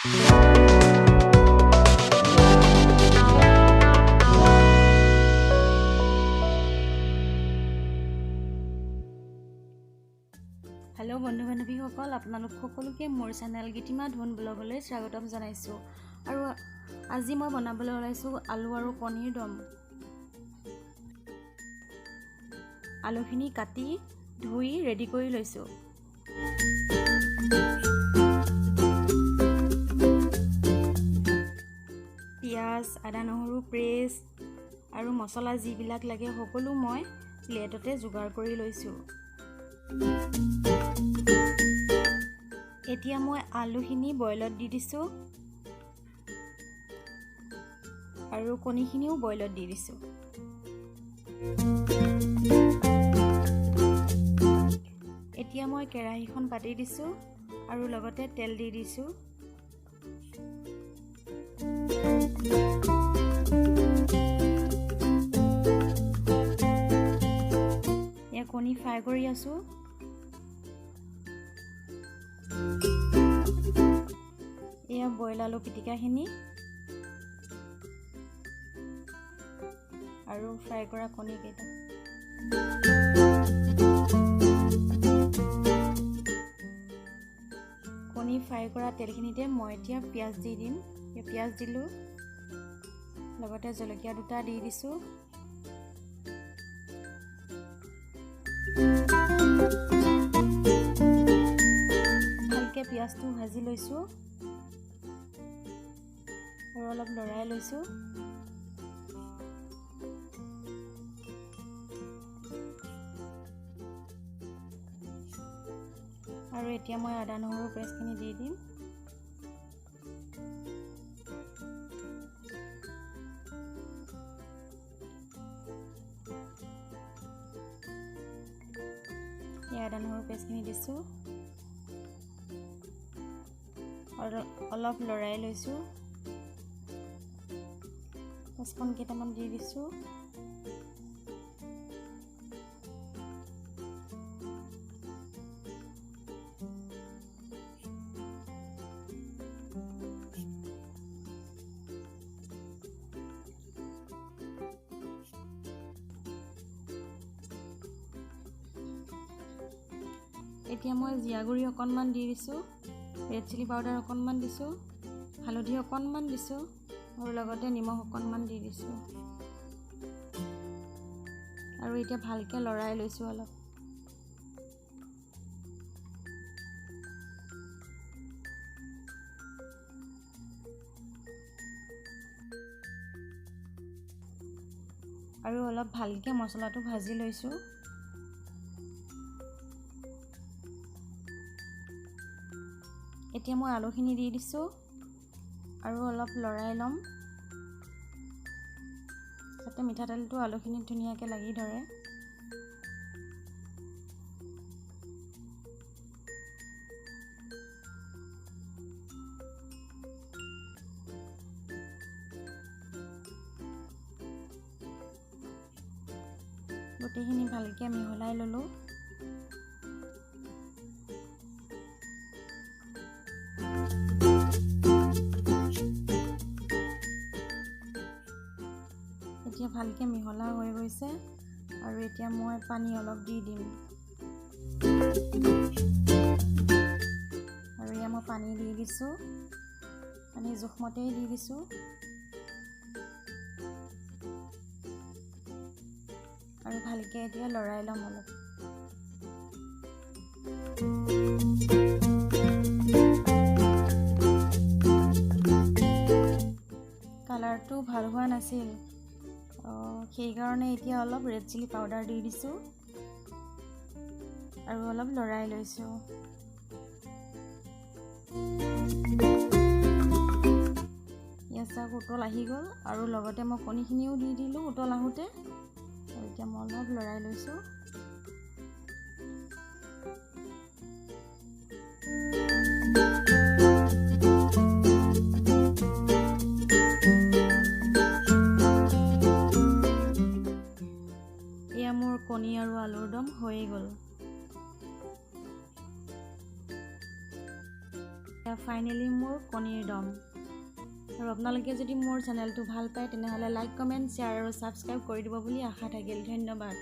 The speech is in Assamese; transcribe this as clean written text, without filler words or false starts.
हेलो बंधु बान्धवीসকল আপোনালোক সকলোকে মোৰ চেনেল গীতিমা ধুন ব্লগলৈ স্বাগতম জনাইছো আৰু আজি মই বনাবলৈ ওলাইছো আলু আৰু কণীৰ দম। আলুখিনি কাটি ধুই ৰেডি কৰি লৈছো। পিয়াজ, আদা নহৰু পেষ্ট আৰু মছলা যিবিলাক লাগে সকলো মই প্লেটতে যোগাৰ কৰি লৈছো। এতিয়া মই আলুখিনি বইলত দি দিছো আৰু কণীখিনিও বইলত দি দিছো। এতিয়া মই কেৰাহীখন পাতি দিছো আৰু লগতে তেল দি দিছো। এয়া কণী ফ্ৰাই কৰি আছো। এয়া বইল আলু পিটিকাখিনি আৰু ফ্ৰাই কৰা কণী কেইটা। কণী ফ্ৰাই কৰা তেলখিনিতে মই এতিয়া পিয়াজ দি দিম। পিয়াজ দিলো, লগতে জলকীয়া দুটা দি দিছো। ভালকে পিয়াজটো ভাজি লৈছো আৰু অলপ লৰাই লৈছো। আৰু এতিয়া মই আদা নহৰু পেষ্টখিনি দি দিম। আদা নহৰু পেষ্টখিনি দিছো আৰু অলপ লৰাই লৈছো। পাঁচফোৰণ কেইটামান দি দিছো। এতিয়া মই জিৰা গুড়ি অকণমান দি দিছো, ৰেড চিলি পাউডাৰ অকণমান দিছো, হালধি অকণমান দিছো আৰু লগতে নিমখ অকণমান দি দিছো। আৰু এতিয়া ভালকে লৰাই লৈছো অলপ। আৰু অলপ ভালকে মছলাটো ভাজি লৈছো। এতিয়া মই আলুখিনি দি দিছো আৰু অলপ লৰাই ল'ম যাতে মিঠাতেলটো আলুখিনিত ধুনীয়াকৈ লাগি ধৰে। গোটেইখিনি ভালকৈ মিহলাই ল'লো। এতিয়া ভালকৈ মিহলা হৈ গৈছে আৰু এতিয়া মই পানী অলপ দি দিম। আৰু এয়া মই পানী দি দিছোঁ, পানী জোখমতেই দি দিছোঁ। আৰু ভালকৈ এতিয়া লৰাই ল'ম অলপ। কালাৰটো ভাল হোৱা নাছিল, সেইকাৰণে এতিয়া অলপ ৰেড চিলি পাউডাৰ দি দিছোঁ আৰু অলপ লৰাই লৈছোঁ। ইয়াত উতল আহি গ'ল আৰু লগতে মই কণীখিনিও দি দিলোঁ উতল আহোঁতে। আৰু এতিয়া মই অলপ লৰাই লৈছোঁ। মোৰ কণী আৰু আলুৰ দম হৈয়ে গ'ল। ফাইনেলি মোৰ কণীৰ দম। আৰু আপোনালোকে যদি মোৰ চেনেলটো ভাল পায় তেনেহ'লে লাইক, কমেণ্ট, শ্বেয়াৰ আৰু ছাবস্ক্ৰাইব কৰি দিব বুলি আশা থাকিল। ধন্যবাদ।